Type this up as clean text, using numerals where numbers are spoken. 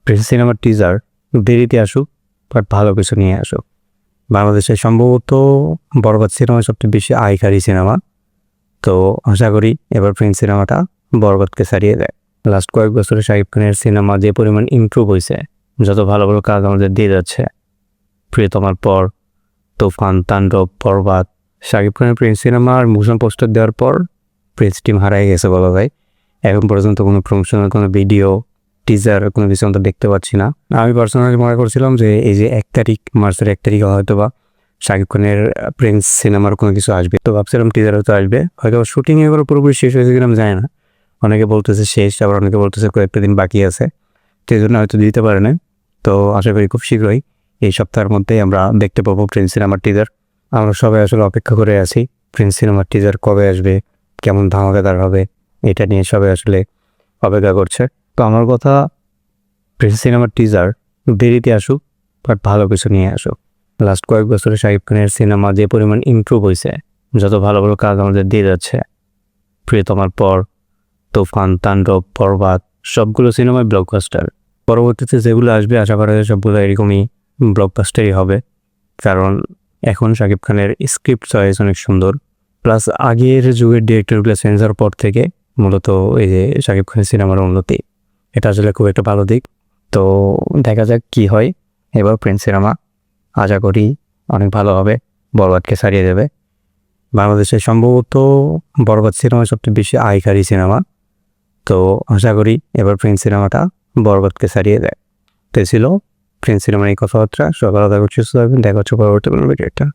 Prince সিনেমার teaser দেরিতে আসুক, বাট ভালো কিছু নিয়ে আসুক। বাংলাদেশে সম্ভবত বরবাদ সিনেমা সবচেয়ে বেশি আয়কারী সিনেমা। তো আশা করি এবার প্রিন্স সিনেমাটা বরবাদকে ছাড়িয়ে দেয়। লাস্ট কয়েক বছরে শাকিব খানের সিনেমা যে পরিমাণ ইমপ্রুভ হয়েছে, যত ভালো ভালো কাজ আমাদের দিয়ে যাচ্ছে, প্রিয়তমার পর, তুফান, তাণ্ডব, বরবাদ, শাকিব খানের প্রিন্স সিনেমার মোশন পোস্টার দেওয়ার পর প্রিন্স টিম হারাই গেছে বলা যায়। এখন পর্যন্ত কোনো প্রমোশনাল কোনো ভিডিও, টিজার কোনো কিছু আমরা দেখতে পাচ্ছি না। আমি পার্সোনালি মনে করছিলাম যে এই যে মার্চের 1 তারিখে হয়তো বা শাকিব খানের প্রিন্স সিনেমার কোনো কিছু আসবে, তো ভাবছিলাম টিজার হয়তো আসবে, হয়তো শুটিং এবার পুরোপুরি শেষ হয়েছে কিনা আমি জানি না। অনেকে বলতেছে শেষ, আবার অনেকে বলতেছে কয়েকটা দিন বাকি আছে, তো এই জন্য হয়তো দিতে পারে না। তো আশা করি খুব শীঘ্রই এই সপ্তাহের মধ্যেই আমরা দেখতে পাবো প্রিন্স সিনেমার টিজার। আমরা সবাই আসলে অপেক্ষা করে আছি প্রিন্স সিনেমার টিজার কবে আসবে, কেমন ধামাকাদার হবে, এটা নিয়ে সবাই আসলে অপেক্ষা করছে। তো আমার কথা, প্রিন্স সিনেমার টিজার দেরিতে আসুক, বাট ভালো কিছু নিয়ে আসুক। লাস্ট কয়েক বছরে শাকিব খানের সিনেমা যে পরিমাণ ইমপ্রুভ হয়েছে, যত ভালো ভালো কাজ আমাদের দিয়ে যাচ্ছে, প্রিয়তমার পর, তুফান, তাণ্ডব, বরবাদ, সবগুলো সিনেমায় ব্লকবাস্টার। পরবর্তীতে যেগুলো আসবে আশা করা যায় সবগুলো এরকমই ব্লকবাস্টারই হবে, কারণ এখন শাকিব খানের স্ক্রিপ্ট চয়েস অনেক সুন্দর। প্লাস আগের যুগের ডিরেক্টরগুলো চেঞ্জ হওয়ার পর থেকে মূলত এই যে শাকিব খানের সিনেমার উন্নতি, এটা আসলে খুব একটা ভালো দিক। তো দেখা যাক কি হয় এবার প্রিন্স সিনেমা। আশা করি অনেক ভালো হবে, বরবাদকে ছাড়িয়ে দেবে। বাংলাদেশে সম্ভবত বরবাদ সিনেমা সবচেয়ে বেশি আয়কারী সিনেমা। তো আশা করি এবার প্রিন্স সিনেমাটা বরবাদকে ছাড়িয়ে দেয়। তো ছিল প্রিন্স সিনেমার এই কথাবার্তা। সকালে দেখা হচ্ছে পরবর্তী কোনো ভিডিওটা।